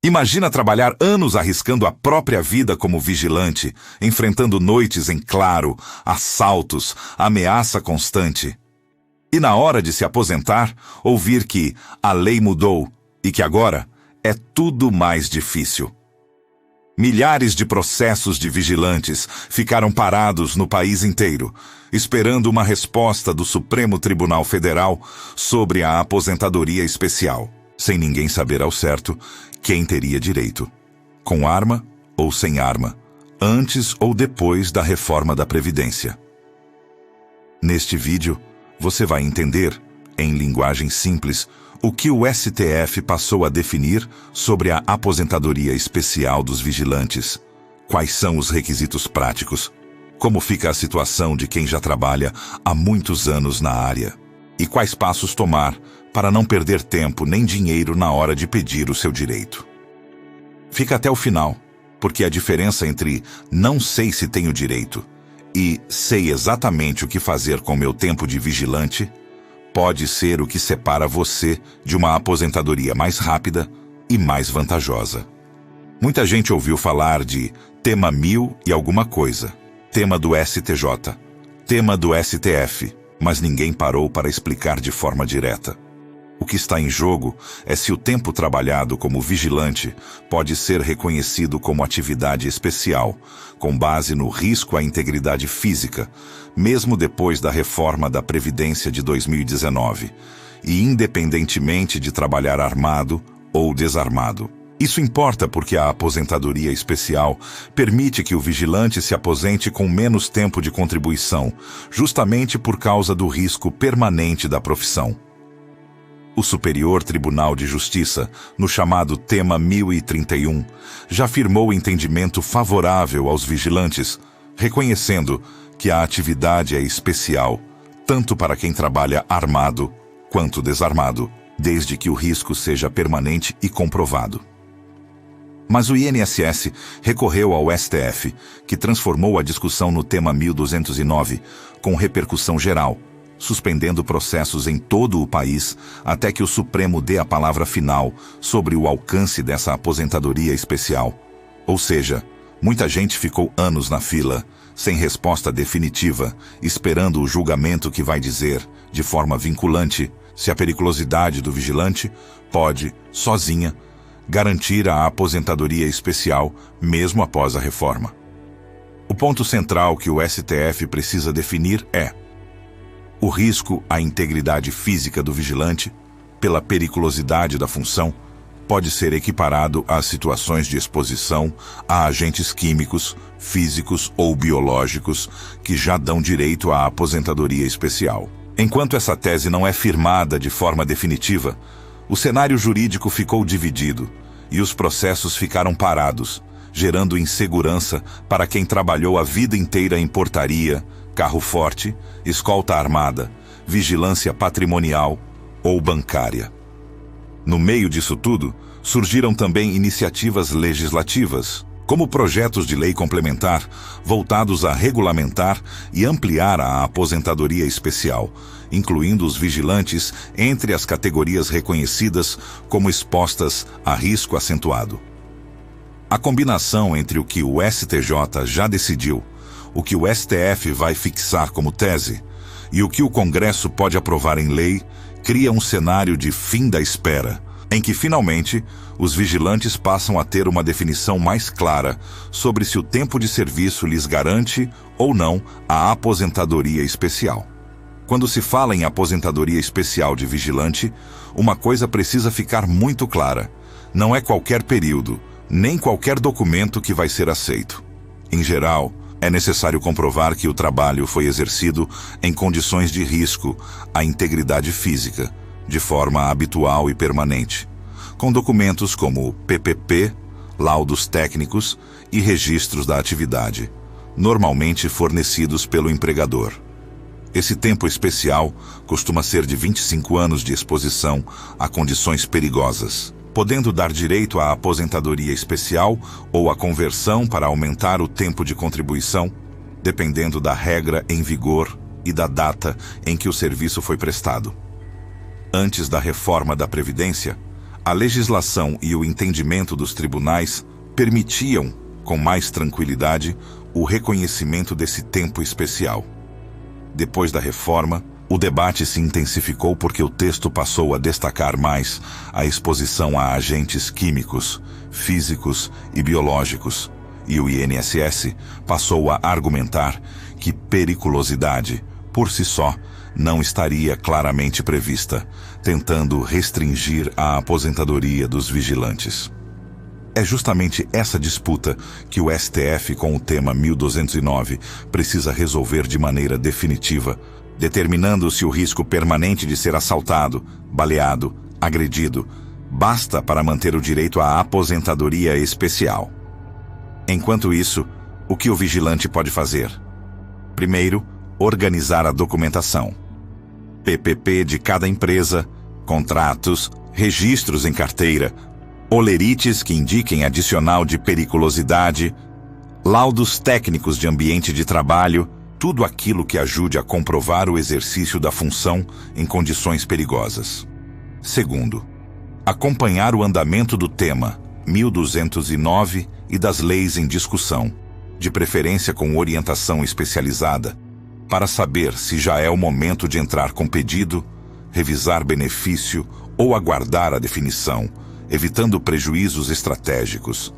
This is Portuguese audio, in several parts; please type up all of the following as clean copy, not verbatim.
Imagina trabalhar anos arriscando a própria vida como vigilante, enfrentando noites em claro, assaltos, ameaça constante. E na hora de se aposentar, ouvir que a lei mudou e que agora é tudo mais difícil. Milhares de processos de vigilantes ficaram parados no país inteiro, esperando uma resposta do Supremo Tribunal Federal sobre a aposentadoria especial, sem ninguém saber ao certo quem teria direito, com arma ou sem arma, antes ou depois da reforma da Previdência. Neste vídeo, você vai entender, em linguagem simples, o que o STF passou a definir sobre a aposentadoria especial dos vigilantes, quais são os requisitos práticos, como fica a situação de quem já trabalha há muitos anos na área e quais passos tomar para não perder tempo nem dinheiro na hora de pedir o seu direito. Fica até o final, porque a diferença entre não sei se tenho direito e sei exatamente o que fazer com meu tempo de vigilante pode ser o que separa você de uma aposentadoria mais rápida e mais vantajosa. Muita gente ouviu falar de tema 1000 e alguma coisa, tema do STJ, tema do STF, mas ninguém parou para explicar de forma direta. O que está em jogo é se o tempo trabalhado como vigilante pode ser reconhecido como atividade especial, com base no risco à integridade física, mesmo depois da reforma da Previdência de 2019, e independentemente de trabalhar armado ou desarmado. Isso importa porque a aposentadoria especial permite que o vigilante se aposente com menos tempo de contribuição, justamente por causa do risco permanente da profissão. O Superior Tribunal de Justiça, no chamado tema 1031, já firmou entendimento favorável aos vigilantes, reconhecendo que a atividade é especial, tanto para quem trabalha armado quanto desarmado, desde que o risco seja permanente e comprovado. Mas o INSS recorreu ao STF, que transformou a discussão no tema 1209, com repercussão geral, suspendendo processos em todo o país até que o Supremo dê a palavra final sobre o alcance dessa aposentadoria especial. Ou seja, muita gente ficou anos na fila, sem resposta definitiva, esperando o julgamento que vai dizer, de forma vinculante, se a periculosidade do vigilante pode, sozinha, garantir a aposentadoria especial mesmo após a reforma. O ponto central que o STF precisa definir é: o risco à integridade física do vigilante, pela periculosidade da função, pode ser equiparado às situações de exposição a agentes químicos, físicos ou biológicos que já dão direito à aposentadoria especial. Enquanto essa tese não é firmada de forma definitiva, o cenário jurídico ficou dividido e os processos ficaram parados, gerando insegurança para quem trabalhou a vida inteira em portaria, carro forte, escolta armada, vigilância patrimonial ou bancária. No meio disso tudo, surgiram também iniciativas legislativas, como projetos de lei complementar voltados a regulamentar e ampliar a aposentadoria especial, incluindo os vigilantes entre as categorias reconhecidas como expostas a risco acentuado. A combinação entre o que o STJ já decidiu, o que o STF vai fixar como tese e o que o Congresso pode aprovar em lei cria um cenário de fim da espera, em que finalmente os vigilantes passam a ter uma definição mais clara sobre se o tempo de serviço lhes garante ou não a aposentadoria especial. Quando se fala em aposentadoria especial de vigilante, uma coisa precisa ficar muito clara: não é qualquer período, nem qualquer documento que vai ser aceito. Em geral, é necessário comprovar que o trabalho foi exercido em condições de risco à integridade física, de forma habitual e permanente, com documentos como PPP, laudos técnicos e registros da atividade, normalmente fornecidos pelo empregador. Esse tempo especial costuma ser de 25 anos de exposição a condições perigosas, podendo dar direito à aposentadoria especial ou à conversão para aumentar o tempo de contribuição, dependendo da regra em vigor e da data em que o serviço foi prestado. Antes da reforma da Previdência, A legislação e o entendimento dos tribunais permitiam, com mais tranquilidade, o reconhecimento desse tempo especial. Depois da reforma, o debate se intensificou porque o texto passou a destacar mais a exposição a agentes químicos, físicos e biológicos, e o INSS passou a argumentar que periculosidade, por si só, não estaria claramente prevista, tentando restringir a aposentadoria dos vigilantes. É justamente essa disputa que o STF, com o tema 1209, precisa resolver de maneira definitiva, determinando se o risco permanente de ser assaltado, baleado, agredido, basta para manter o direito à aposentadoria especial. Enquanto isso, o que o vigilante pode fazer? Primeiro, organizar a documentação. PPP de cada empresa, contratos, registros em carteira, olerites que indiquem adicional de periculosidade, laudos técnicos de ambiente de trabalho, tudo aquilo que ajude a comprovar o exercício da função em condições perigosas. Segundo, acompanhar o andamento do tema 1209 e das leis em discussão, de preferência com orientação especializada, para saber se já é o momento de entrar com pedido, revisar benefício ou aguardar a definição, evitando prejuízos estratégicos.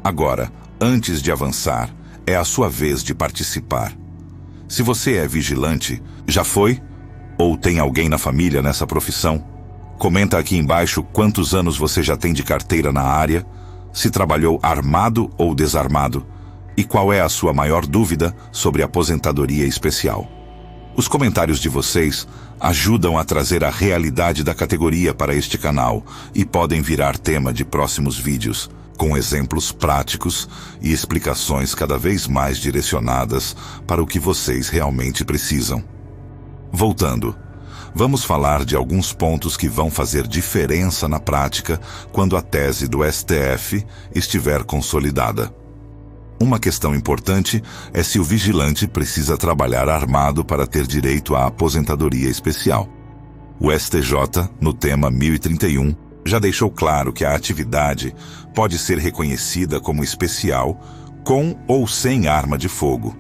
Agora, antes de avançar, é a sua vez de participar. Se você é vigilante, já foi? Ou tem alguém na família nessa profissão? Comenta aqui embaixo quantos anos você já tem de carteira na área, se trabalhou armado ou desarmado, e qual é a sua maior dúvida sobre aposentadoria especial. Os comentários de vocês ajudam a trazer a realidade da categoria para este canal e podem virar tema de próximos vídeos, com exemplos práticos e explicações cada vez mais direcionadas para o que vocês realmente precisam. Voltando, vamos falar de alguns pontos que vão fazer diferença na prática quando a tese do STF estiver consolidada. Uma questão importante é se o vigilante precisa trabalhar armado para ter direito à aposentadoria especial. O STJ, no tema 1031, já deixou claro que a atividade pode ser reconhecida como especial com ou sem arma de fogo,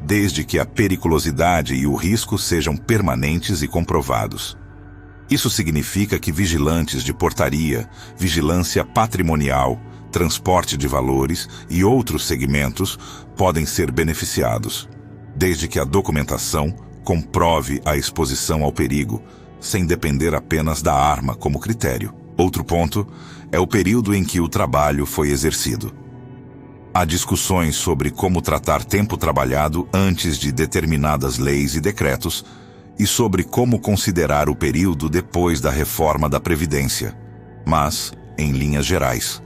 desde que a periculosidade e o risco sejam permanentes e comprovados. Isso significa que vigilantes de portaria, vigilância patrimonial, transporte de valores e outros segmentos podem ser beneficiados, desde que a documentação comprove a exposição ao perigo, sem depender apenas da arma como critério. Outro ponto é o período em que o trabalho foi exercido. Há discussões sobre como tratar tempo trabalhado antes de determinadas leis e decretos e sobre como considerar o período depois da reforma da Previdência. Mas, em linhas gerais,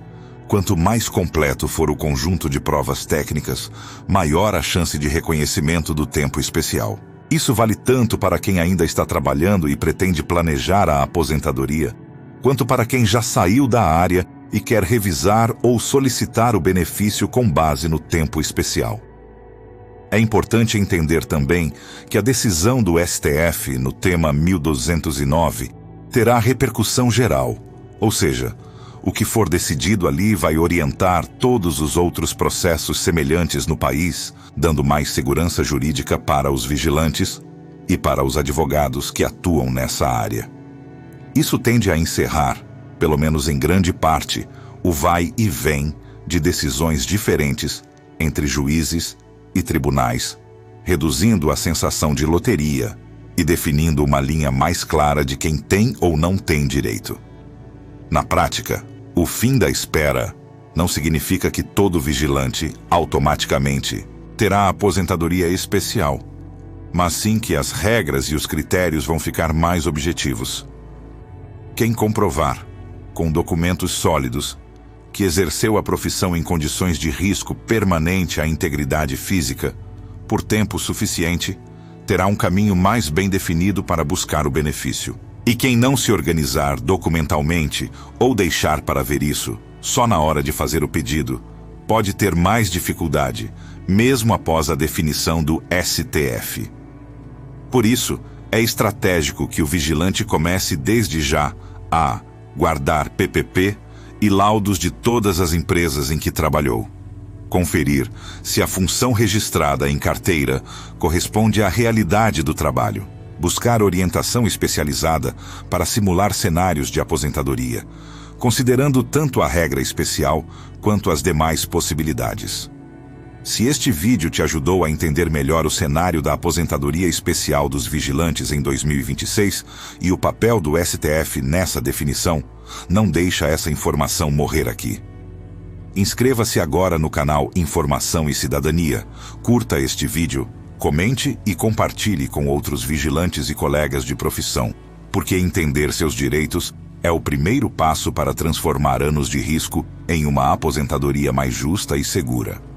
quanto mais completo for o conjunto de provas técnicas, maior a chance de reconhecimento do tempo especial. Isso vale tanto para quem ainda está trabalhando e pretende planejar a aposentadoria, quanto para quem já saiu da área e quer revisar ou solicitar o benefício com base no tempo especial. É importante entender também que a decisão do STF no tema 1209 terá repercussão geral, ou seja, o que for decidido ali vai orientar todos os outros processos semelhantes no país, dando mais segurança jurídica para os vigilantes e para os advogados que atuam nessa área. Isso tende a encerrar, pelo menos em grande parte, o vai e vem de decisões diferentes entre juízes e tribunais, reduzindo a sensação de loteria e definindo uma linha mais clara de quem tem ou não tem direito. Na prática, o fim da espera não significa que todo vigilante, automaticamente, terá aposentadoria especial, mas sim que as regras e os critérios vão ficar mais objetivos. Quem comprovar, com documentos sólidos, que exerceu a profissão em condições de risco permanente à integridade física, por tempo suficiente, terá um caminho mais bem definido para buscar o benefício. E quem não se organizar documentalmente ou deixar para ver isso, só na hora de fazer o pedido, pode ter mais dificuldade, mesmo após a definição do STF. Por isso, é estratégico que o vigilante comece desde já a guardar PPP e laudos de todas as empresas em que trabalhou. Conferir se a função registrada em carteira corresponde à realidade do trabalho. Buscar orientação especializada para simular cenários de aposentadoria, considerando tanto a regra especial quanto as demais possibilidades. Se este vídeo te ajudou a entender melhor o cenário da aposentadoria especial dos vigilantes em 2026 e o papel do STF nessa definição, não deixa essa informação morrer aqui. Inscreva-se agora no canal Informação e Cidadania, curta este vídeo, comente e compartilhe com outros vigilantes e colegas de profissão, porque entender seus direitos é o primeiro passo para transformar anos de risco em uma aposentadoria mais justa e segura.